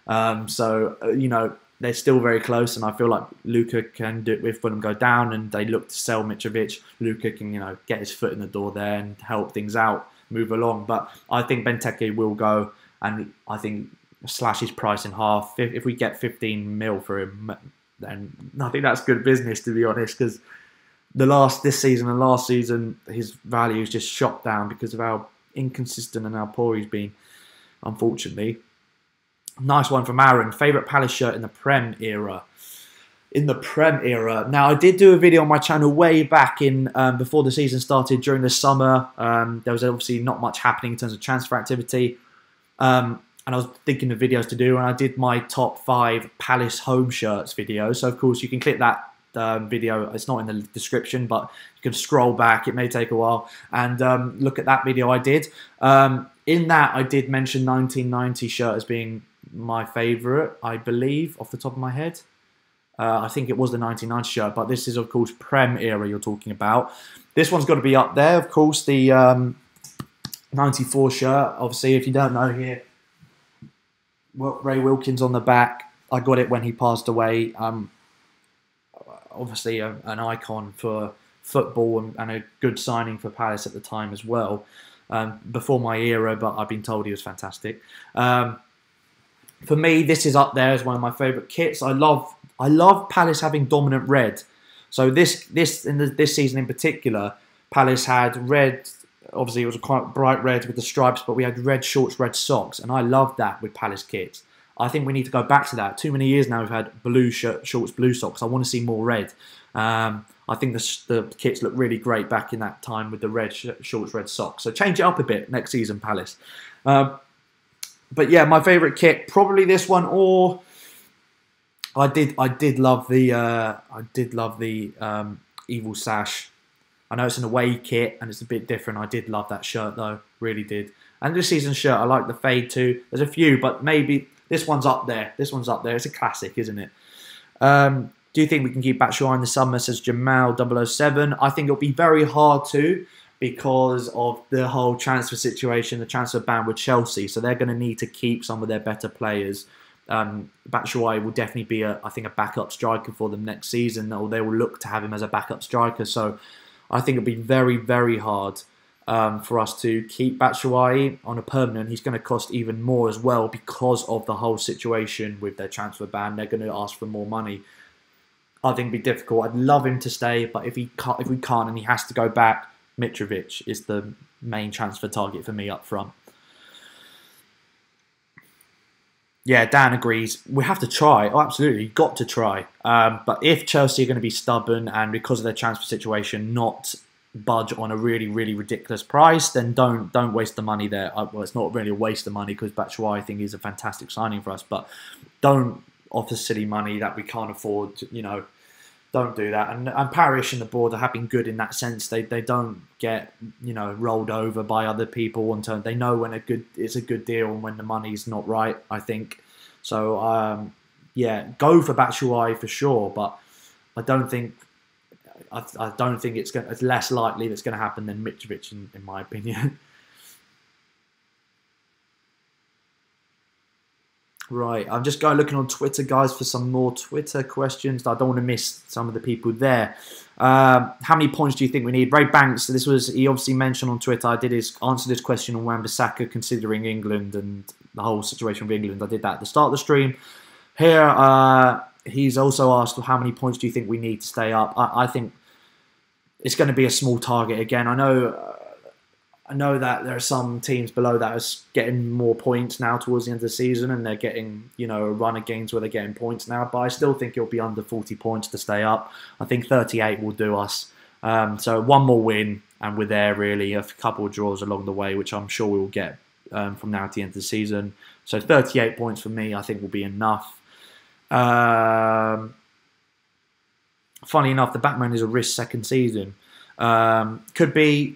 You know, they're still very close, and I feel like Luka can do it if Fulham go down and they look to sell Mitrovic. Luka can, you know, get his foot in the door there and help things out, move along. But I think Benteke will go, and I think slash his price in half. If we get 15 mil for him, then I think that's good business, to be honest, because this season and last season, his value's just shot down because of how inconsistent and how poor he's been, unfortunately. Nice one from Aaron. Favourite Palace shirt in the Prem era? In the Prem era. Now, I did do a video on my channel way back in before the season started during the summer. There was obviously not much happening in terms of transfer activity. And I was thinking of videos to do, and I did my top 5 Palace home shirts video. So, of course, you can click that video. It's not in the description, but you can scroll back. It may take a while. And look at that video I did. In that, I did mention 1990 shirt as being my favourite, I believe, off the top of my head. I think it was the 1990 shirt, but this is, of course, Prem era you're talking about. This one's got to be up there, of course, the 94 shirt. Obviously, if you don't know here, Ray Wilkins on the back. I got it when he passed away. Obviously, an icon for football and a good signing for Palace at the time as well. Before my era, but I've been told he was fantastic. For me, this is up there as one of my favourite kits. I love Palace having dominant red. So this season in particular, Palace had red. Obviously, it was a quite bright red with the stripes, but we had red shorts, red socks, and I love that with Palace kits. I think we need to go back to that. Too many years now we've had blue shorts, blue socks. I want to see more red. I think the kits look really great back in that time with the red shorts, red socks. So change it up a bit next season, Palace. But yeah, my favourite kit, probably this one, or I did love the Evil Sash. I know it's an away kit and it's a bit different. I did love that shirt though, really did. And this season's shirt, I like the fade too. There's a few, but maybe this one's up there. This one's up there. It's a classic, isn't it? Do you think we can keep Batshuayi in the summer, says Jamal 007? I think it'll be very hard to, because of the whole transfer situation, the transfer ban with Chelsea. So they're going to need to keep some of their better players. Batshuayi will definitely be, I think, a backup striker for them next season, or they will look to have him as a backup striker. So I think it'll be very, very hard for us to keep Batshuayi on a permanent. He's going to cost even more as well because of the whole situation with their transfer ban. They're going to ask for more money. I think it'd be difficult. I'd love him to stay, but if we can't and he has to go back, Mitrovic is the main transfer target for me up front. Yeah, Dan agrees. We have to try. Oh, absolutely. Got to try. But if Chelsea are going to be stubborn and because of their transfer situation not budge on a really, really ridiculous price, then don't waste the money there. Well, it's not really a waste of money because Batshuayi, I think, is a fantastic signing for us. But don't offer silly money that we can't afford, you know. Don't do that. And Parish and the board have been good in that sense. They don't get, you know, rolled over by other people in turn. They know when it's a good deal and when the money's not right, I think. So yeah, go for Batshuayi for sure, but I don't think it's less likely that's going to happen than Mitrovic in my opinion. Right, I'm just looking on Twitter, guys, for some more Twitter questions. I don't want to miss some of the people there. How many points do you think we need? Ray Banks, he obviously mentioned on Twitter, I did answer this question on Wan-Bissaka considering England and the whole situation with England. I did that at the start of the stream. Here, he's also asked, how many points do you think we need to stay up? I think it's going to be a small target again. I know that there are some teams below that are getting more points now towards the end of the season, and they're getting, you know, a run of games where they're getting points now. But I still think it'll be under 40 points to stay up. I think 38 will do us. So one more win, and we're there really. A couple of draws along the way, which I'm sure we'll get from now to the end of the season. So 38 points for me, I think, will be enough. Funny enough, the Batman is a risk second season. Could be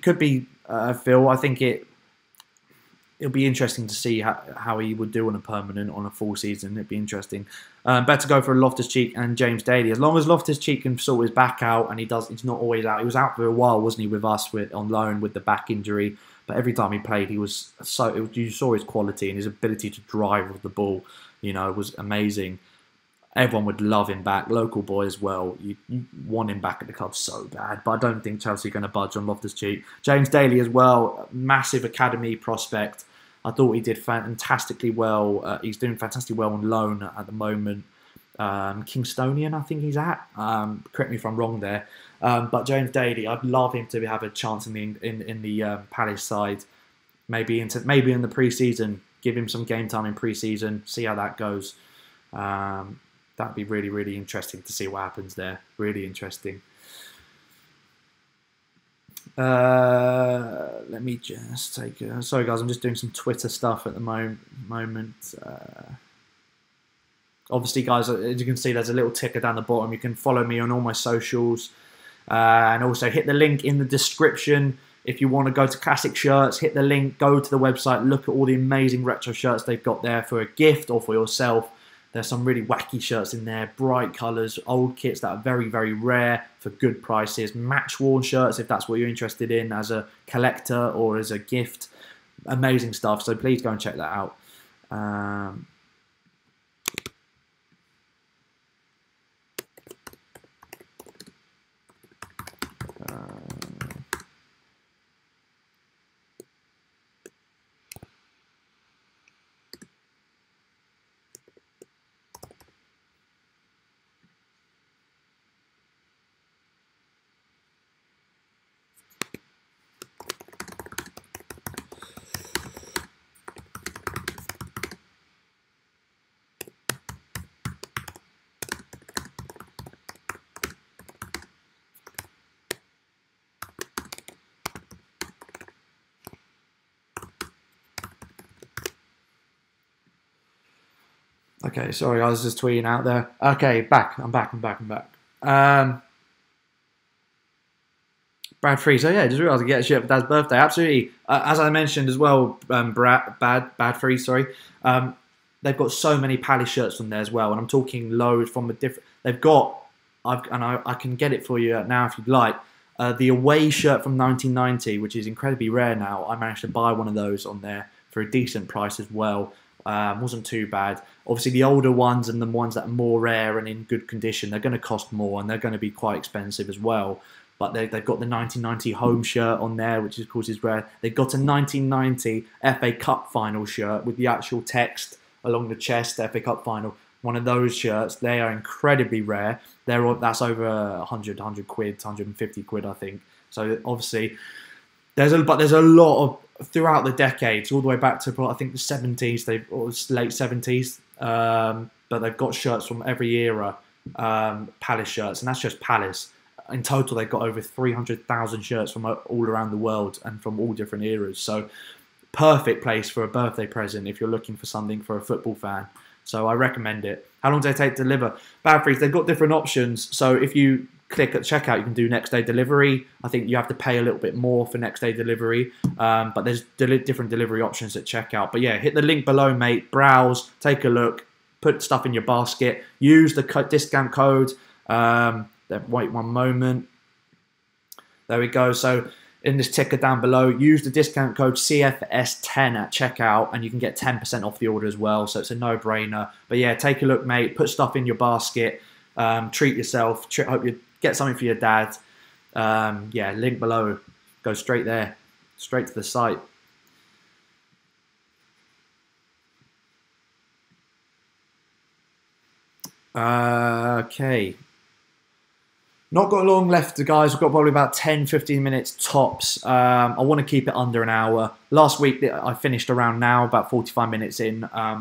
Phil. I think it'll be interesting to see how he would do on a full season. It'd be interesting. Better go for Loftus-Cheek and James Daly. As long as Loftus-Cheek can sort his back out, and he's not always out. He was out for a while, wasn't he, with us on loan with the back injury. But every time he played, you saw his quality and his ability to drive with the ball. Was amazing. Everyone would love him back. Local boy as well. You want him back at the club so bad. But I don't think Chelsea are going to budge on Loftus-Cheek. James Daly as well. Massive academy prospect. I thought he did fantastically well. He's doing fantastically well on loan at the moment. Kingstonian, I think he's at. Correct me if I'm wrong there. But James Daly, I'd love him to have a chance in the Palace side. Maybe in the pre-season. Give him some game time in pre-season. See how that goes. That'd be really, really interesting to see what happens there. Really interesting. Let me just take... sorry, guys, I'm just doing some Twitter stuff at the moment. Obviously, guys, as you can see, there's a little ticker down the bottom. You can follow me on all my socials. And also hit the link in the description. If you want to go to Classic Shirts, hit the link, go to the website, look at all the amazing retro shirts they've got there for a gift or for yourself. There's some really wacky shirts in there, bright colours, old kits that are very, very rare for good prices. Match-worn shirts, if that's what you're interested in as a collector or as a gift. Amazing stuff, so please go and check that out. Okay, sorry, I was just tweeting out there. Okay, I'm back. Brad Free. So yeah, just realised I get a shirt for Dad's birthday. Absolutely. As I mentioned as well, Bad Free. Sorry. They've got so many Palace shirts on there as well, and I'm talking loads from a different. They've got. I can get it for you now if you'd like. The away shirt from 1990, which is incredibly rare now. I managed to buy one of those on there for a decent price as well. Wasn't too bad. Obviously, the older ones and the ones that are more rare and in good condition, they're going to cost more and they're going to be quite expensive as well. But they've got the 1990 home shirt on there, which of course is rare. They've got a 1990 FA Cup final shirt with the actual text along the chest, FA Cup final. One of those shirts, they are incredibly rare. That's over 100 quid, 150 quid, I think. So obviously, there's a lot of throughout the decades, all the way back to I think the 70s, or late 70s. But they've got shirts from every era, Palace shirts, and that's just Palace. In total, they've got over 300,000 shirts from all around the world and from all different eras. So, perfect place for a birthday present if you're looking for something for a football fan. So I recommend it. How long does it take to deliver? Bad Freeze, they've got different options. So if you click at checkout, you can do next day delivery. I think you have to pay a little bit more for next day delivery. But there's different delivery options at checkout. But yeah, hit the link below, mate. Browse, take a look, put stuff in your basket. Use the discount code. Wait one moment. There we go. So in this ticker down below, use the discount code CFS10 at checkout and you can get 10% off the order as well. So it's a no-brainer. But yeah, take a look, mate. Put stuff in your basket. Treat yourself. Hope you get something for your dad. Yeah, link below. Go straight there. Straight to the site. Okay. Not got long left, guys. We've got probably about 10-15 minutes tops. I want to keep it under an hour. Last week, I finished around now, about 45 minutes in. I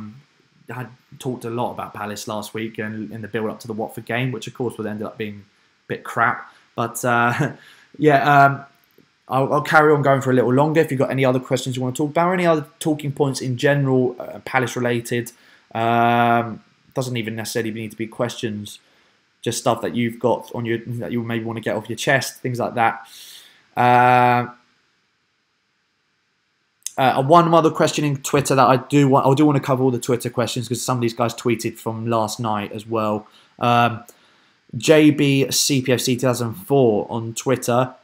had talked a lot about Palace last week and in the build-up to the Watford game, which, of course, would end up being a bit crap. But Yeah, I'll carry on going for a little longer. If you've got any other questions you want to talk about, or any other talking points in general, Palace related, doesn't even necessarily need to be questions. Just stuff that you've got on your that you maybe want to get off your chest, things like that. One other question in Twitter that I do want to cover all the Twitter questions because some of these guys tweeted from last night as well. JBCPFC 2004 on Twitter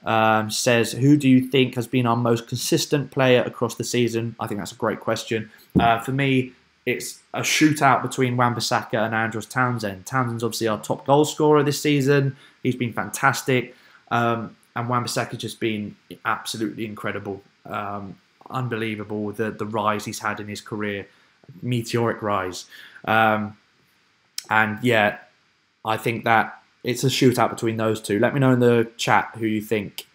says, who do you think has been our most consistent player across the season? I think that's a great question. For me, it's a shootout between Wan-Bissaka and Andros Townsend. Townsend's obviously our top goal scorer this season. He's been fantastic. And Wan-Bissaka's just been absolutely incredible. Unbelievable, the rise he's had in his career. Meteoric rise. And yeah, I think that it's a shootout between those two. Let me know in the chat who you think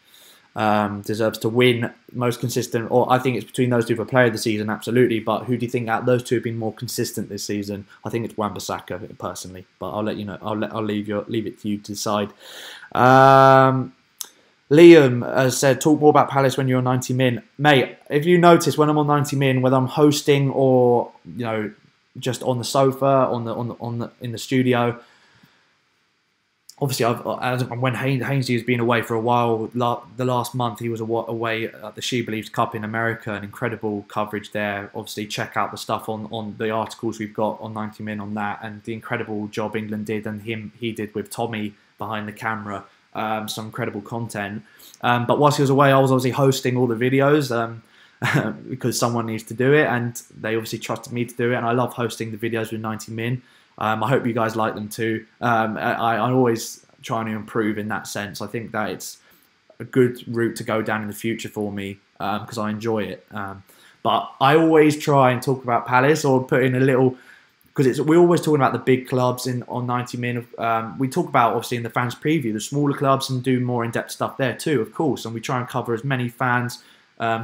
deserves to win most consistent, or I think it's between those two for player of the season, absolutely. But who do you think out of those two have been more consistent this season? I think it's Wan-Bissaka personally, but I'll let you know. I'll leave it to you to decide. Liam has said, talk more about Palace when you're on 90 min, mate. If you notice when I'm on 90 min, whether I'm hosting or just on the sofa, in the studio. Obviously, when Hainsley has been away for a while, the last month he was away at the She Believes Cup in America, and incredible coverage there. Obviously, check out the stuff on the articles we've got on 90 Min on that, and the incredible job England did and he did with Tommy behind the camera. Some incredible content. But whilst he was away, I was obviously hosting all the videos because someone needs to do it, and they obviously trusted me to do it, and I love hosting the videos with 90 Min. I hope you guys like them too. I always try to improve in that sense. I think that it's a good route to go down in the future for me because I enjoy it. But I always try and talk about Palace or put in a little, because we're always talking about the big clubs on 90 Min. We talk about, obviously, in the fans preview, the smaller clubs and do more in-depth stuff there too, of course. And we try and cover as many fans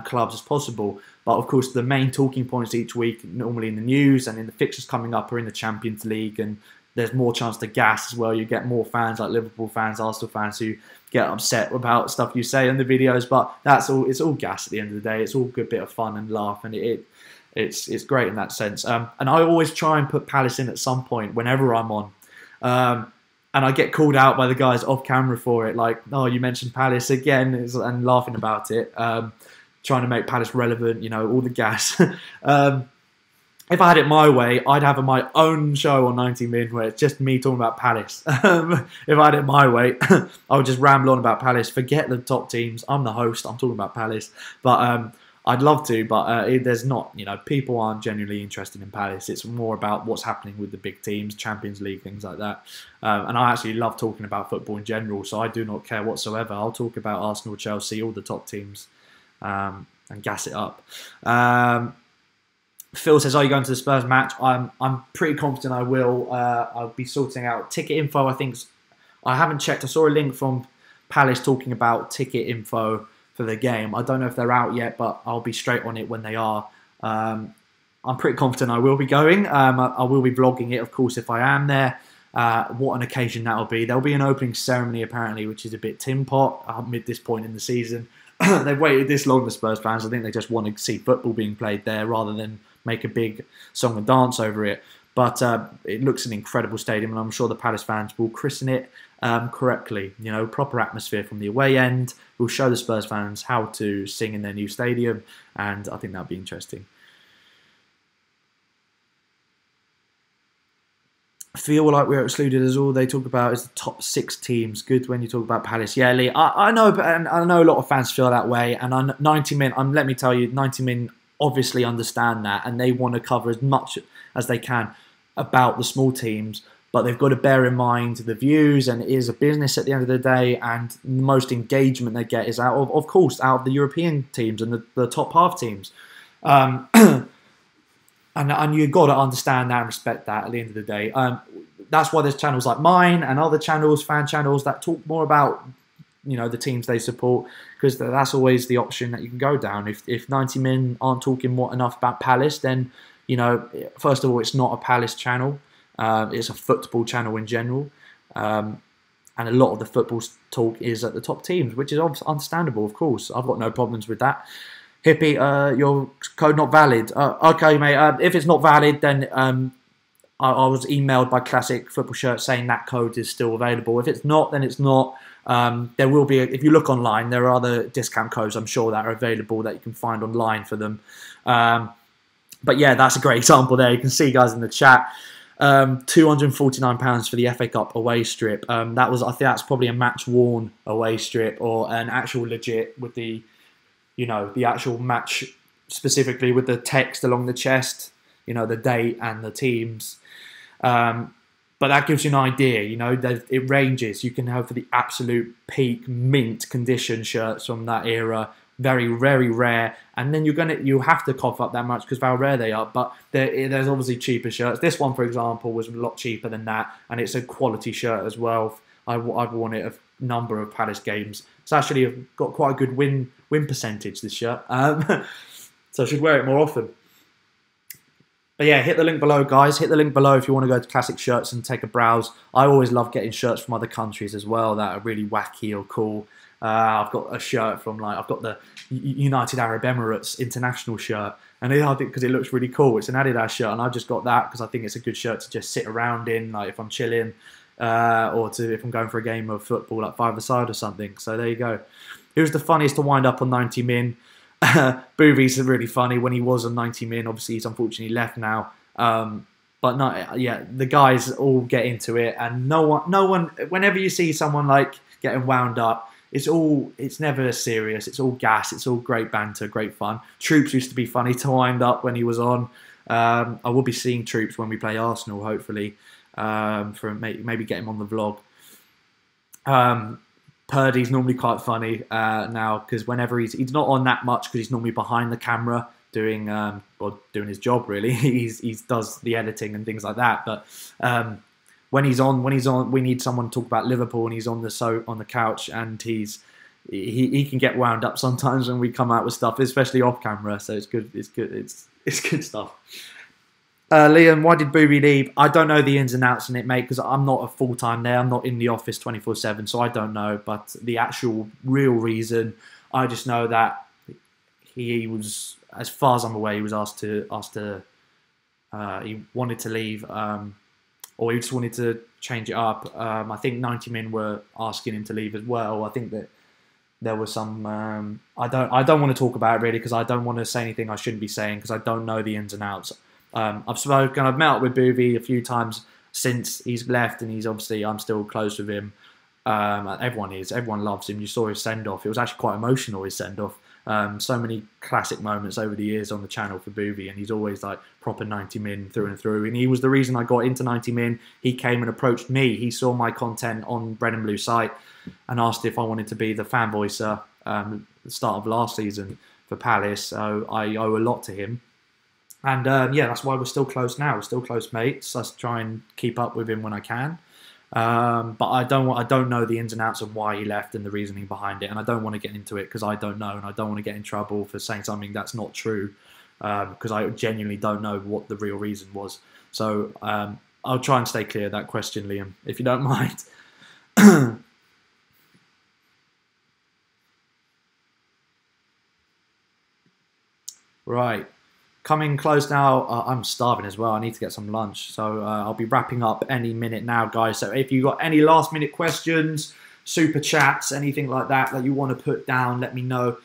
clubs as possible. But of course, the main talking points each week, normally in the news and in the fixtures coming up, are in the Champions League, and there's more chance to gas as well. You get more fans like Liverpool fans, Arsenal fans who get upset about stuff you say in the videos, but that's all. It's all gas at the end of the day. It's all a good bit of fun and laugh, and it's great in that sense. And I always try and put Palace in at some point whenever I'm on. And I get called out by the guys off camera for it, like, oh, you mentioned Palace again, and laughing about it. Trying to make Palace relevant, all the gas. If I had it my way, I'd have my own show on 90 Min where it's just me talking about Palace. If I had it my way, I would just ramble on about Palace, forget the top teams. I'm the host, I'm talking about Palace. But I'd love to, but there's not, people aren't genuinely interested in Palace. It's more about what's happening with the big teams, Champions League, things like that. And I actually love talking about football in general, so I do not care whatsoever. I'll talk about Arsenal, Chelsea, all the top teams. And gas it up. Phil says, are you going to the Spurs match? I'm pretty confident I will. I'll be sorting out ticket info. I haven't checked. I saw a link from Palace talking about ticket info for the game. I don't know if they're out yet, but I'll be straight on it when they are. I'm pretty confident I will be going. I will be vlogging it, of course, if I am there. What an occasion that'll be. There'll be an opening ceremony, apparently, which is a bit tin pot at this point in the season. They've waited this long, the Spurs fans. I think they just want to see football being played there rather than make a big song and dance over it. But it looks an incredible stadium, and I'm sure the Palace fans will christen it correctly. Proper atmosphere from the away end. We'll show the Spurs fans how to sing in their new stadium, and I think that'll be interesting. Feel like we're excluded as all they talk about is the top 6 teams. Good when you talk about Palace. Yeah, Lee, I know, and I know a lot of fans feel that way. And 90 Min, let me tell you, 90 Min obviously understand that, and they want to cover as much as they can about the small teams. But they've got to bear in mind the views, and it is a business at the end of the day. And the most engagement they get is out of the European teams and the top half teams. And you've got to understand that and respect that at the end of the day. That's why there's channels like mine and other channels, fan channels, that talk more about the teams they support, because that's always the option that you can go down. If 90 Min aren't talking enough about Palace, then first of all, it's not a Palace channel. It's a football channel in general. and a lot of the football talk is at the top teams, which is understandable, of course. I've got no problems with that. Hippie, your code not valid. Okay, mate. If it's not valid, then I was emailed by Classic Football Shirt saying that code is still available. If it's not, then it's not. There will be, if you look online, there are other discount codes, I'm sure, that are available that you can find online for them. But yeah, that's a great example there. You can see, guys, in the chat. £249 for the FA Cup away strip. I think that's probably a match worn away strip, or an actual legit with the, the actual match specifically with the text along the chest, the date and the teams. But that gives you an idea, it ranges. You can have for the absolute peak mint condition shirts from that era, very, very rare, and then you have to cough up that much because of how rare they are. But there's obviously cheaper shirts. This one, for example, was a lot cheaper than that, and it's a quality shirt as well. I've worn it a number of Palace games. It's actually got quite a good win percentage, this shirt. So I should wear it more often. But yeah, hit the link below, guys. Hit the link below if you want to go to Classic Shirts and take a browse. I always love getting shirts from other countries as well that are really wacky or cool. I've got a shirt from, I've got the United Arab Emirates international shirt, and I think because it looks really cool. It's an Adidas shirt, and I've just got that because I think it's a good shirt to just sit around in, if I'm chilling, or if I'm going for a game of football, like five-a-side or something. So there you go. Who's the funniest to wind up on 90 min? Boovy's really funny when he was on 90 min. Obviously, he's unfortunately left now. But no, yeah, the guys all get into it, and no one. Whenever you see someone getting wound up, it's never serious. It's all gas. It's all great banter, great fun. Troops used to be funny to wind up when he was on. I will be seeing Troops when we play Arsenal, hopefully, for maybe get him on the vlog. Purdy's normally quite funny now because whenever he's not on that much because he's normally behind the camera doing his job really. he does the editing and things like that. But when he's on, we need someone to talk about Liverpool, and he's on the couch, and he can get wound up sometimes when we come out with stuff, especially off camera. So it's good. It's good. It's good stuff. Liam, why did Booby leave? I don't know the ins and outs in it, mate, because I'm not a full-time there. I'm not in the office 24/7, so I don't know. But the actual real reason, I just know that he was, as far as I'm aware, he was asked to he wanted to leave, or he just wanted to change it up. I think 90 Min were asking him to leave as well. I think that there was some. I don't want to talk about it really because I don't want to say anything I shouldn't be saying because I don't know the ins and outs. I've met up with Boovy a few times since he's left, and I'm still close with him. Everyone loves him. You saw his send-off. It was actually quite emotional, his send-off. So many classic moments over the years on the channel for Boovy, and he's always proper 90 Min through and through. And he was the reason I got into 90 Min. He came and approached me. He saw my content on Red and Blue site and asked if I wanted to be the fan voicer at the start of last season for Palace. So I owe a lot to him. And yeah, that's why we're still close now. We're still close mates. I try and keep up with him when I can. But I don't know the ins and outs of why he left and the reasoning behind it. And I don't want to get into it because I don't know. And I don't want to get in trouble for saying something that's not true. Because I genuinely don't know what the real reason was. So I'll try and stay clear of that question, Liam, if you don't mind. Right. Coming close now. I'm starving as well. I need to get some lunch. So I'll be wrapping up any minute now, guys. So if you've got any last minute questions, super chats, anything like that you want to put down, let me know.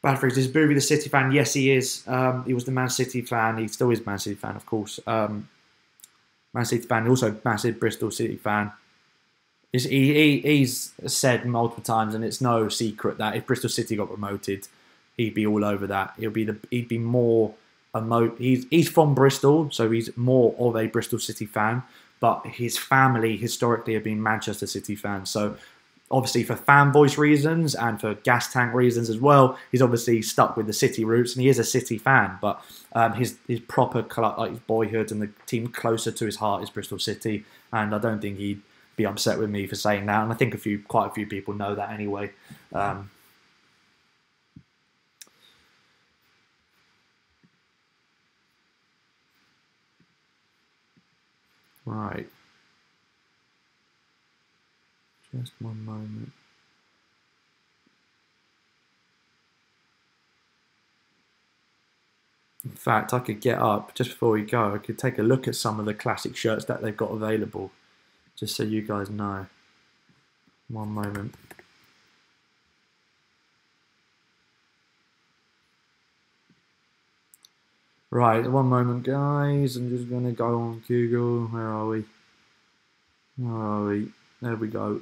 Bradford, is Booby the City fan? Yes, he is. He was the Man City fan. He still is Man City fan, of course. Man City fan. Also massive Bristol City fan. He's said multiple times, and it's no secret that if Bristol City got promoted, he'd be all over that. He'd be more. He's from Bristol, so he's more of a Bristol City fan, but his family historically have been Manchester City fans. So obviously for fan voice reasons and for gas tank reasons as well, he's obviously stuck with the City roots, and he is a City fan, but his proper club, his boyhood and the team closer to his heart is Bristol City, and I don't think he'd be upset with me for saying that, and I think quite a few people know that anyway. Right. Just one moment. In fact, I could get up just before we go. I could take a look at some of the classic shirts that they've got available, just so you guys know. One moment. Right, one moment, guys. I'm just going to go on Google. Where are we? Where are we? There we go.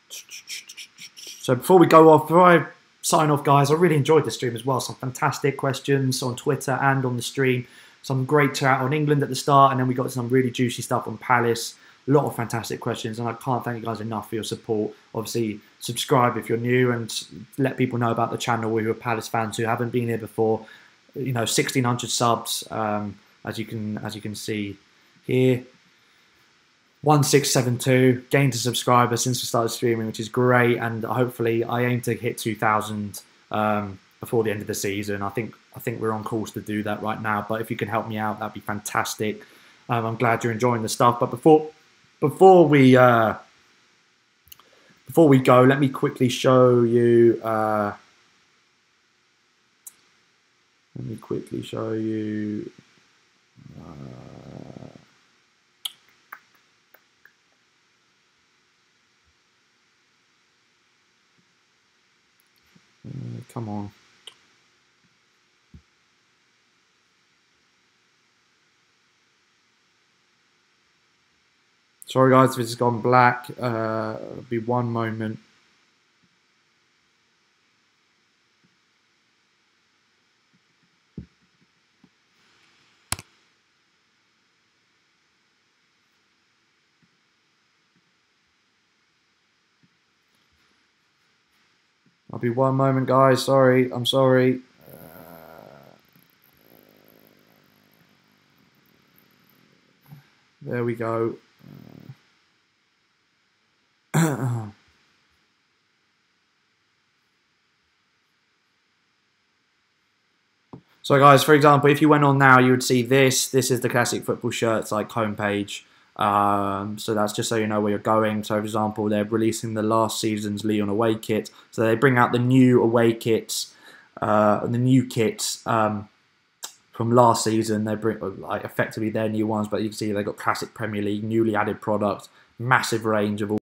So before we go off, before I sign off, guys, I really enjoyed the stream as well. Some fantastic questions on Twitter and on the stream. Some great chat on England at the start, and then we got some really juicy stuff on Palace. A lot of fantastic questions, and I can't thank you guys enough for your support. Obviously, subscribe if you're new, and let people know about the channel who are Palace fans who haven't been here before. You know, 1,600 subs, as you can see here. 1672 gained a subscriber since we started streaming, which is great, and hopefully I aim to hit 2,000 before the end of the season. I think we're on course to do that right now, but if you can help me out, that'd be fantastic. I'm glad you're enjoying the stuff. But before we go, let me quickly show you. Come on. Sorry guys if it's gone black. It'll be one moment. I'll be one moment, guys. Sorry, I'm sorry. There we go. So, guys, for example, if you went on now, you would see this. This is the Classic Football Shirts like homepage. So that's just so you know where you're going. So, for example, they're releasing the last season's Lyon away kit. So they bring out the new away kits, the new kits from last season. They bring like effectively their new ones, but you can see they got classic Premier League, newly added product, massive range of all.